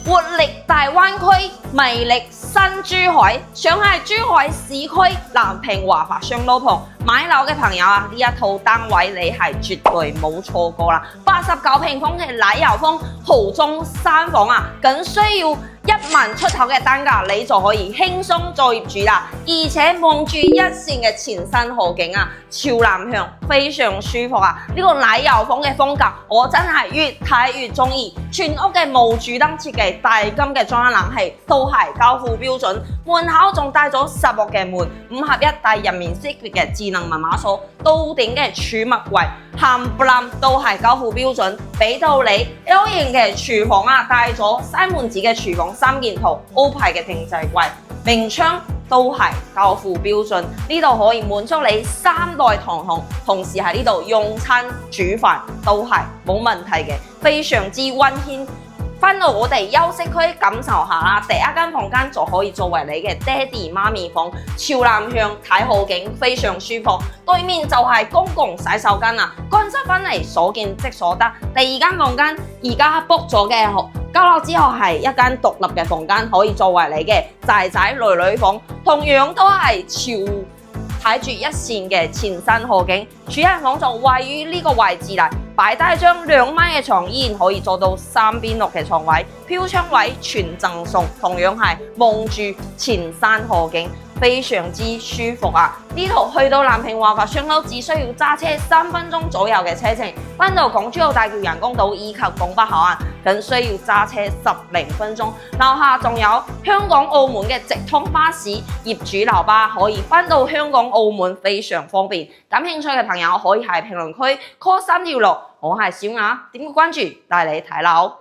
活力大灣區，魅力新珠海。想喺珠海市區南平華發商撈鋪買樓嘅朋友啊，呢一套單位你係絕對冇錯過啦！89平方嘅奶油風豪中3房啊，僅需要1萬出頭嘅單價，你就可以輕鬆做業主啦！而且望住一線嘅前山河景啊，朝南向，非常舒服啊！呢個奶油風嘅風格，我真係越睇越中意。全屋嘅無主燈設計，大金嘅中央冷氣都係交付標準，門口仲帶咗16嘅門，5合1帶人面識別嘅智能密碼鎖，到頂嘅儲物櫃，冚唪唥都係交付標準，俾到你 L 型嘅廚房啊，帶咗西門子嘅廚房3件套 ，O 牌嘅定制櫃，明窗都係交付標準，呢度可以滿足你3代同堂，同時喺呢度用餐煮飯都係冇問題嘅，非常之溫馨。返到我哋休息區感受下啦，第一間房間就可以作為你嘅爹哋媽咪房，朝南向睇好景，非常舒服。對面就係公共洗手間啦，乾濕分離，所見即所得。第二間房間而家 book 咗嘅，交落之後係一間獨立嘅房間，可以作為你嘅仔仔女女房，同樣都係朝睇住一線嘅前山河景。主人房就位於呢個位置啦，擺低張2米嘅床，依然可以做到3邊6嘅床位，飄窗位全贈送，同樣係望住前山河景，非常之舒服啊！呢度去到南平華發商撈只需要揸車3分鐘左右嘅車程，返到港珠澳大橋人工島以及拱北口岸，僅需要揸車10零分鐘。樓下仲有香港澳門嘅直通巴士、業主樓巴，可以返到香港澳門非常方便。感興趣嘅朋友可以喺評論區 call 3條6，我係小雅，點個關注帶你睇樓。